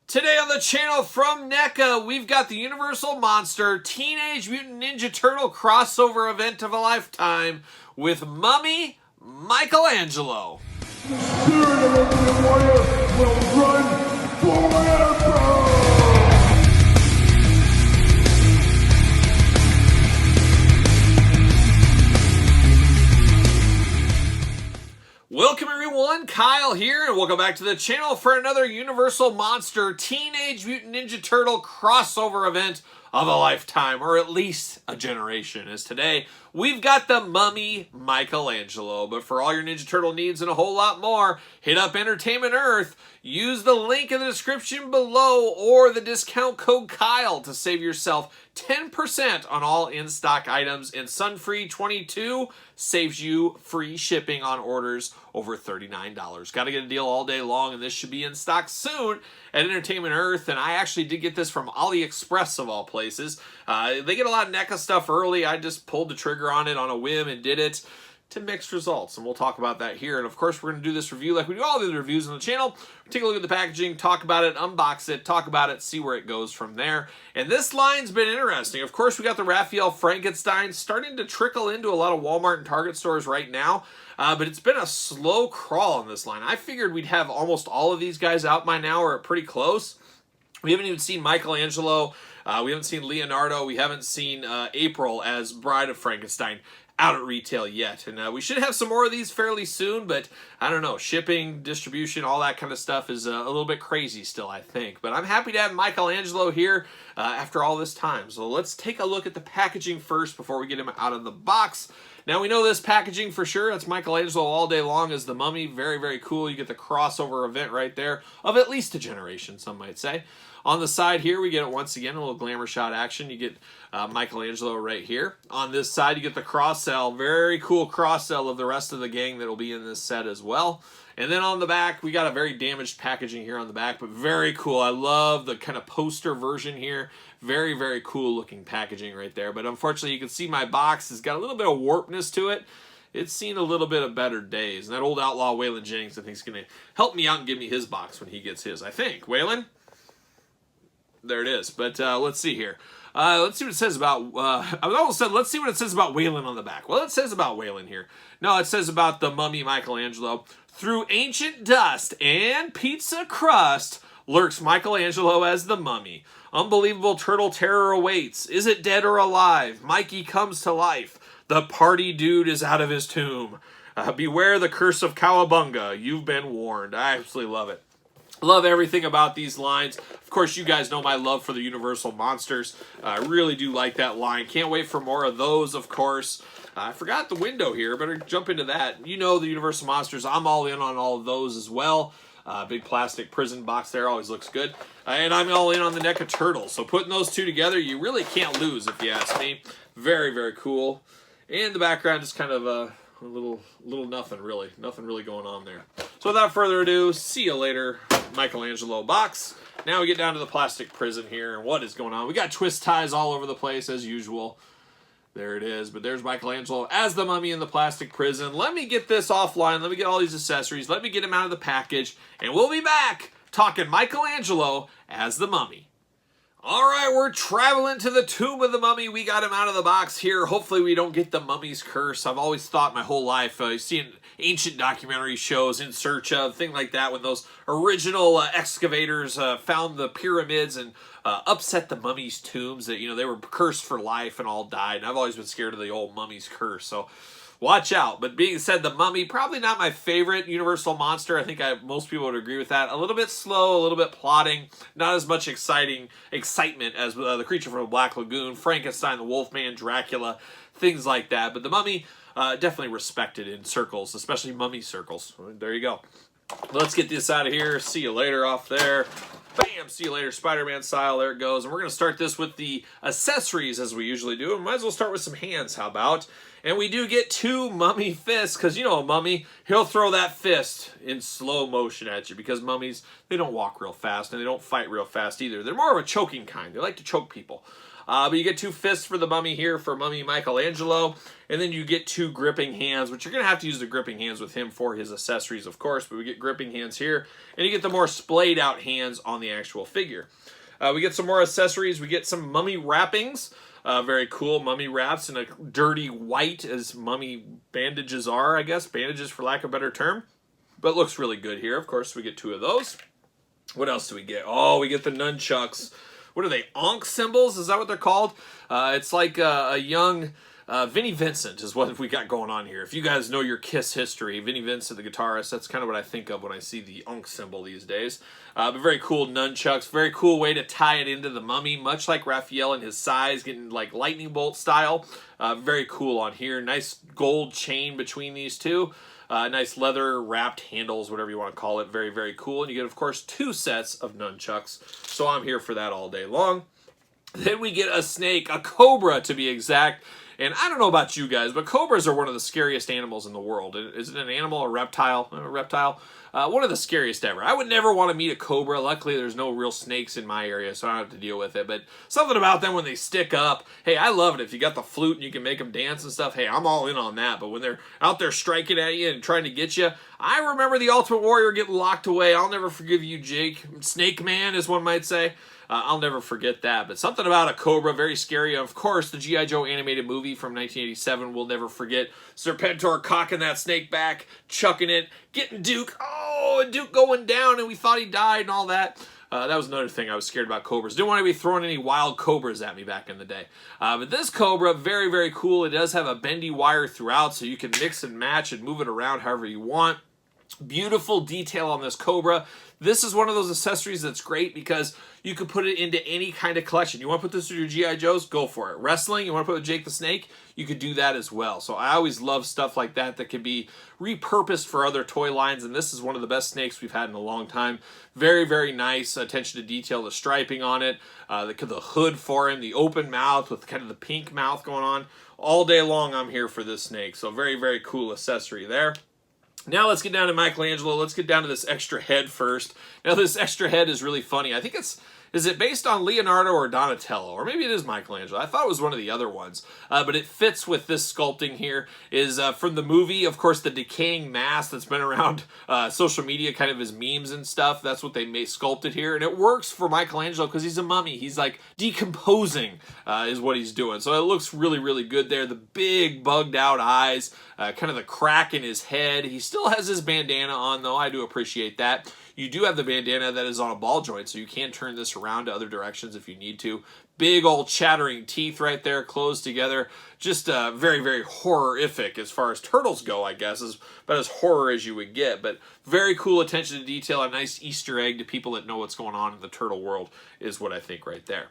Today on the channel from NECA, we've got the Universal Monster Teenage Mutant Ninja Turtle crossover event of a lifetime with Mummy Michelangelo. The spirit of Ultimate Warrior will run forever! Welcome everyone, Kyle here, and welcome back to the channel for another Universal Monster Teenage Mutant Ninja Turtle crossover event of a lifetime, or at least a generation, as today we've got the Mummy Michelangelo. But for all your Ninja Turtle needs and a whole lot more, hit up Entertainment Earth, use the link in the description below or the discount code Kyle to save yourself 10% on all in-stock items, and Sunfree22 saves you free shipping on orders over $39. Got to get a deal all day long, and this should be in stock soon at Entertainment Earth. And I actually did get this from AliExpress of all places. They get a lot of NECA stuff early. I just pulled the trigger on it on a whim and did it to mixed results, and we'll talk about that here. And of course, we're going to do this review like we do all the other reviews on the channel. Take a look at the packaging, talk about it, unbox it, talk about it, see where it goes from there. And this line's been interesting. Of course, we got the Raphael Frankenstein starting to trickle into a lot of Walmart and Target stores right now, but it's been a slow crawl on this line. I figured we'd have almost all of these guys out by now, or pretty close. We haven't even seen Michelangelo, we haven't seen Leonardo, we haven't seen April as Bride of Frankenstein out at retail yet. And we should have some more of these fairly soon, but I don't know, shipping, distribution, all that kind of stuff is a little bit crazy still, I think. But I'm happy to have Michelangelo here after all this time. So let's take a look at the packaging first before we get him out of the box. Now we know this packaging for sure. It's Michelangelo all day long as the Mummy. Very, very cool. You get the crossover event right there of at least a generation, some might say. On the side here, we get it once again, a little glamour shot action. You get Michelangelo right here. On this side, you get the cross-sell. Very cool cross-sell of the rest of the gang that will be in this set as well. And then on the back, we got a very damaged packaging here on the back, but very cool. I love the kind of poster version here. Very, very cool looking packaging right there. But unfortunately, you can see my box has got a little bit of warpness to it. It's seen a little bit of better days. And that old outlaw Waylon Jennings, I think, is going to help me out and give me his box when he gets his, I think. Waylon? There it is. But let's see here. Let's see what it says about, I almost said, let's see what it says about Waylon on the back. Well, it says about Waylon here. No, it says about the Mummy Michelangelo. Through ancient dust and pizza crust lurks Michelangelo as the Mummy. Unbelievable turtle terror awaits. Is it dead or alive? Mikey comes to life. The party dude is out of his tomb. Beware the curse of Cowabunga. You've been warned. I absolutely love it. Love everything about these lines. Of course, you guys know my love for the Universal Monsters. I really do like that line. Can't wait for more of those, of course. I forgot the window here. Better jump into that. You know the Universal Monsters. I'm all in on all of those as well. Big plastic prison box there. Always looks good. And I'm all in on the NECA Turtles. So putting those two together, you really can't lose if you ask me. Very, very cool. And the background is kind of a little nothing really. Nothing really going on there. So without further ado, see you later. Michelangelo box. Now we get down to the plastic prison here, and what is going on? We got twist ties all over the place as usual. There it is. But there's Michelangelo as the Mummy in the plastic prison. Let me get this offline. Let me get all these accessories. Let me get him out of the package, and we'll be back talking Michelangelo as the Mummy. All right, we're traveling to the tomb of the Mummy. We got him out of the box here. Hopefully we don't get the Mummy's curse. I've always thought my whole life, you've seen ancient documentary shows, In Search Of, thing like that, when those original excavators found the pyramids and upset the mummies' tombs, that, you know, they were cursed for life and all died. And I've always been scared of the old Mummy's curse, so watch out. But being said, the Mummy, probably not my favorite Universal Monster. I think most people would agree with that. A little bit slow, a little bit plodding, not as much excitement as the Creature from the Black Lagoon, Frankenstein, the Wolfman, Dracula, things like that. But the Mummy, definitely respected in circles, especially Mummy circles. There you go. Let's get this out of here. See you later off there. Bam! See you later, Spider-Man style. There it goes. And we're going to start this with the accessories as we usually do. And might as well start with some hands. How about? And we do get two Mummy fists, because you know a Mummy, he'll throw that fist in slow motion at you, because mummies, they don't walk real fast and they don't fight real fast either. They're more of a choking kind. They like to choke people. But you get 2 fists for the mummy here for Mummy Michelangelo. And then you get 2 gripping hands, which you're going to have to use the gripping hands with him for his accessories, of course. But we get gripping hands here. And you get the more splayed out hands on the actual figure. We get some more accessories. We get some mummy wrappings. Very cool mummy wraps in a dirty white, as mummy bandages are, I guess. Bandages for lack of a better term. But looks really good here. Of course, we get 2 of those. What else do we get? Oh, we get the nunchucks. What are they? Ankh symbols? Is that what they're called? It's like a young Vinnie Vincent is what we got going on here. If you guys know your Kiss history, Vinnie Vincent, the guitarist, that's kind of what I think of when I see the Ankh symbol these days. But very cool nunchucks. Very cool way to tie it into the mummy, much like Raphael and his size, getting like lightning bolt style. Very cool on here. Nice gold chain between these 2. Nice leather wrapped handles, whatever you want to call it. Very, very cool. And you get, of course, 2 sets of nunchucks. So I'm here for that all day long. Then we get a snake, a cobra to be exact. And I don't know about you guys, but cobras are one of the scariest animals in the world. Is it an animal, a reptile? A reptile? One of the scariest ever. I would never want to meet a cobra. Luckily, there's no real snakes in my area, so I don't have to deal with it. But something about them when they stick up, hey, I love it. If you got the flute and you can make them dance and stuff, hey, I'm all in on that. But when they're out there striking at you and trying to get you, I remember the Ultimate Warrior getting locked away. I'll never forgive you, Jake. Snake Man, as one might say. I'll never forget that. But something about a cobra, very scary. Of course, the G.I. Joe animated movie from 1987, we'll never forget. Serpentor cocking that snake back, chucking it, getting Duke. Oh, and Duke going down, and we thought he died and all that. That was another thing I was scared about cobras. Didn't want to be throwing any wild cobras at me back in the day. But this cobra, very, very cool. It does have a bendy wire throughout, so you can mix and match and move it around however you want. Beautiful detail on this cobra. This is one of those accessories that's great because you could put it into any kind of collection. You want to put this with your G.I. Joes? Go for it. Wrestling? You want to put it with Jake the Snake? You could do that as well. So I always love stuff like that that can be repurposed for other toy lines, and this is one of the best snakes we've had in a long time. Very, very nice attention to detail, the striping on it, the hood for him, the open mouth with kind of the pink mouth going on. All day long I'm here for this snake. So very, very cool accessory there. Now let's get down to Michelangelo. Let's get down to this extra head first. Now this extra head is really funny. I think is it based on Leonardo or Donatello? Or maybe it is Michelangelo. I thought it was one of the other ones. But it fits with this sculpting here. Is from the movie, of course, the decaying mass that's been around social media, kind of as memes and stuff. That's what they sculpted here. And it works for Michelangelo because he's a mummy. He's like decomposing is what he's doing. So it looks really, really good there. The big bugged out eyes, kind of the crack in his head. He still has his bandana on, though. I do appreciate that. You do have the bandana that is on a ball joint, so you can turn this around to other directions if you need to. Big old chattering teeth right there, closed together. Just very, very horrific as far as turtles go, I guess. Is about as horror as you would get. But very cool attention to detail. A nice Easter egg to people that know what's going on in the turtle world is what I think right there.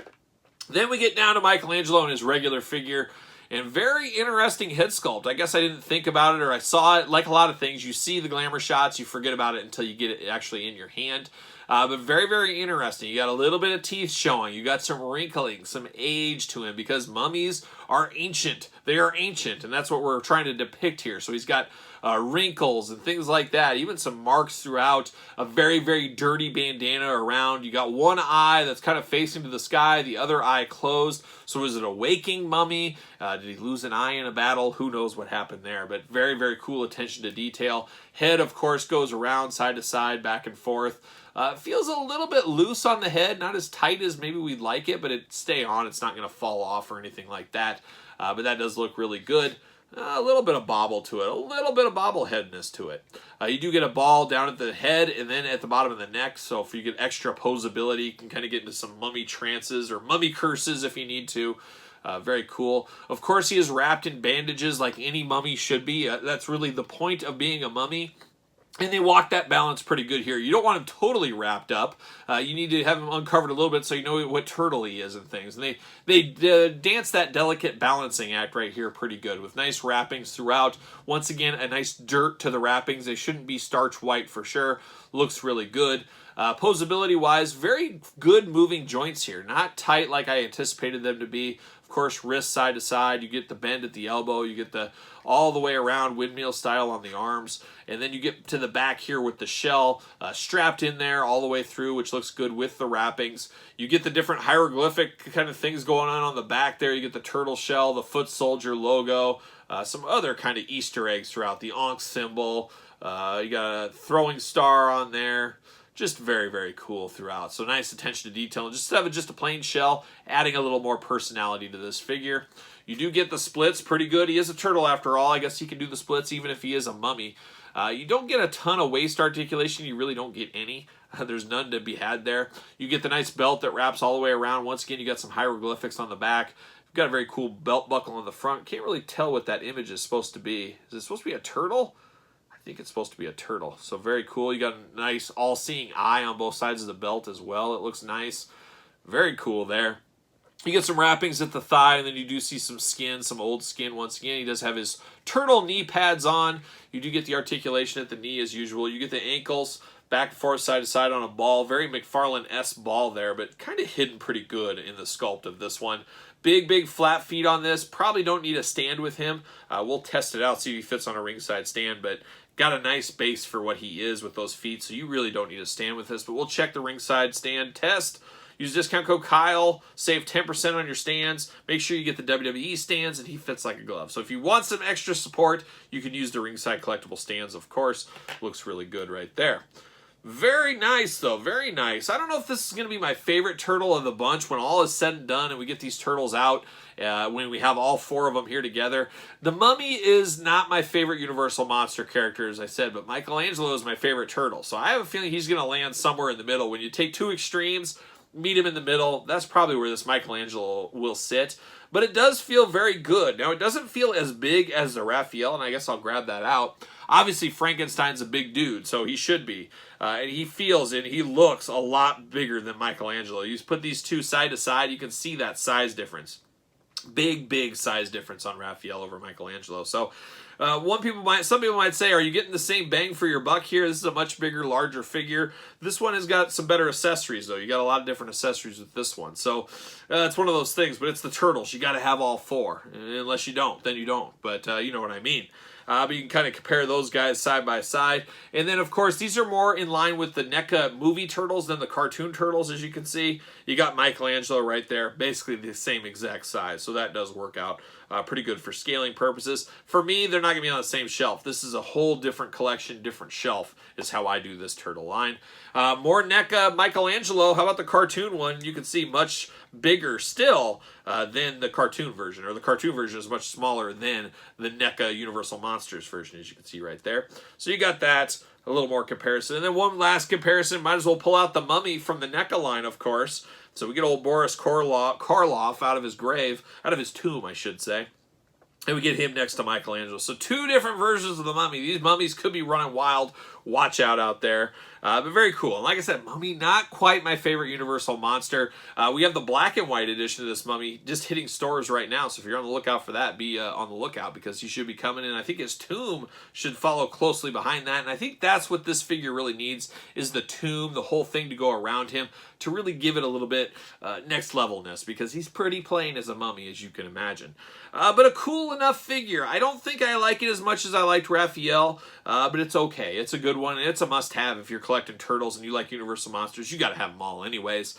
Then we get down to Michelangelo and his regular figure. And very interesting head sculpt. I guess I didn't think about it, or I saw it. Like a lot of things, you see the glamour shots, you forget about it until you get it actually in your hand. But very, very interesting. You got a little bit of teeth showing. You got some wrinkling, some age to him, because mummies are ancient. They are ancient, and that's what we're trying to depict here. So he's got wrinkles and things like that, even some marks throughout, a very, very dirty bandana around. You got one eye that's kind of facing to the sky, the other eye closed. So is it a waking mummy? Did he lose an eye in a battle? Who knows what happened there, but very, very cool attention to detail. Head, of course, goes around side to side, back and forth. Feels a little bit loose on the head, not as tight as maybe we'd like it, but it stay on. It's not going to fall off or anything like that. But that does look really good. A little bit of bobble to it, a little bit of bobbleheadness to it. You do get a ball down at the head and then at the bottom of the neck, so if you get extra posability, you can kind of get into some mummy trances or mummy curses if you need to. Very cool. Of course, he is wrapped in bandages like any mummy should be. That's really the point of being a mummy. And they walk that balance pretty good here. You don't want him totally wrapped up. You need to have him uncovered a little bit so you know what turtle he is and things. And they dance that delicate balancing act right here pretty good with nice wrappings throughout. Once again, a nice dirt to the wrappings. They shouldn't be starch white for sure. Looks really good. Posability-wise, very good moving joints here. Not tight like I anticipated them to be. Of course, wrist side to side. You get the bend at the elbow. You get the all the way around windmill style on the arms. And then you get to the back here with the shell strapped in there all the way through, which looks good with the wrappings. You get the different hieroglyphic kind of things going on the back there. You get the turtle shell, the foot soldier logo, some other kind of Easter eggs throughout. The Ankh symbol. You got a throwing star on there. Just very, very cool throughout. So nice attention to detail. And just have just a plain shell, adding a little more personality to this figure. You do get the splits pretty good. He is a turtle after all. I guess he can do the splits even if he is a mummy. You don't get a ton of waist articulation. You really don't get any. There's none to be had there. You get the nice belt that wraps all the way around. Once again, you got some hieroglyphics on the back. You've got a very cool belt buckle on the front. Can't really tell what that image is supposed to be. Is it supposed to be a turtle? I think it's supposed to be a turtle. So very cool. You got a nice all-seeing eye on both sides of the belt as well. It looks nice. Very cool there. You get some wrappings at the thigh, and then you do see some skin, some old skin once again. He does have his turtle knee pads on. You do get the articulation at the knee as usual. You get the ankles back and forth, side to side on a ball. Very McFarlane-esque ball there, but kind of hidden pretty good in the sculpt of this one. Big, big flat feet on this. Probably don't need a stand with him. We'll test it out, see if he fits on a ringside stand, but got a nice base for what he is with those feet, so you really don't need a stand with this, but we'll check the ringside stand test. Use discount code Kyle, save 10% on your stands. Make sure you get the WWE stands, and he fits like a glove. So if you want some extra support, you can use the ringside collectible stands, of course. Looks really good right there. Very nice, though. Very nice. I don't know if this is going to be my favorite turtle of the bunch when all is said and done and we get these turtles out, when we have all four of them here together. The Mummy is not my favorite Universal Monster character, as I said, but Michelangelo is my favorite turtle. So I have a feeling he's going to land somewhere in the middle. When you take two extremes, meet him in the middle, that's probably where this Michelangelo will sit. But it does feel very good. Now, it doesn't feel as big as the Raphael, and I guess I'll grab that out. Obviously, Frankenstein's a big dude, so he should be. And he feels and he looks a lot bigger than Michelangelo. You put these two side to side, you can see that size difference. Big, big size difference on Raphael over Michelangelo. So, some people might say, are you getting the same bang for your buck here? This is a much bigger, larger figure. This one has got some better accessories, though. You got a lot of different accessories with this one. So, it's one of those things, but it's the turtles. You got to have all four. Unless you don't, then you don't. But you know what I mean. But you can kind of compare those guys side by side. And then, of course, these are more in line with the NECA movie turtles than the cartoon turtles, as you can see. You got Michelangelo right there, basically the same exact size. So that does work out pretty good for scaling purposes. For me, they're not going to be on the same shelf. This is a whole different collection, different shelf is how I do this turtle line. More NECA Michelangelo. How about the cartoon one? You can see much bigger still than the cartoon version, or the cartoon version is much smaller than the NECA Universal Monsters version, as you can see right there. So you got that, a little more comparison. And then one last comparison, might as well pull out the Mummy from the NECA line, of course. So we get old Boris Karloff out of his grave, out of his tomb, I should say. And we get him next to Michelangelo. So two different versions of the Mummy. These mummies could be running wild. Watch out there. But very cool. And like I said, Mummy, not quite my favorite Universal Monster. We have the black and white edition of this Mummy just hitting stores right now. So if you're on the lookout for that, be on the lookout, because he should be coming in. I think his tomb should follow closely behind that. And I think that's what this figure really needs, is the tomb, the whole thing to go around him, to really give it a little bit next levelness, because he's pretty plain as a mummy, as you can imagine. But a cool enough figure. I don't think I like it as much as I liked Raphael, but it's okay. It's a good one, and it's a must-have if you're collecting turtles and you like Universal Monsters. You got to have them all anyways.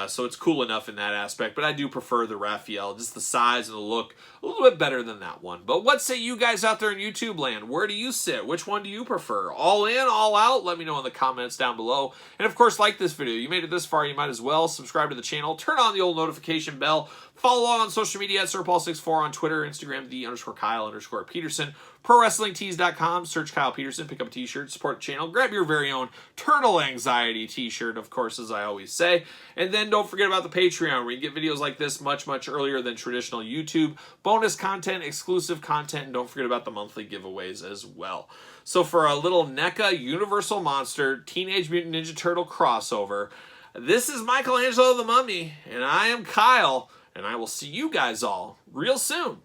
So it's cool enough in that aspect, but I do prefer the Raphael. Just the size and the look, a little bit better than that one. But what say you guys out there in YouTube land? Where do you sit? Which one do you prefer? All in, all out? Let me know in the comments down below. And of course, like this video. You made it this far, you might as well subscribe to the channel. Turn on the old notification bell. Follow along on social media at SirPaul64 on Twitter, Instagram, _Kyle_Peterson. ProWrestlingTees.com. Search Kyle Peterson. Pick up a t-shirt. Support the channel. Grab your very own Turtle Anxiety t-shirt, of course, as I always say. And then don't forget about the Patreon, where you get videos like this much, much earlier than traditional YouTube. Bonus content, exclusive content, and don't forget about the monthly giveaways as well. So for a little NECA Universal Monster Teenage Mutant Ninja Turtle crossover, this is Michelangelo the Mummy, and I am Kyle, and I will see you guys all real soon.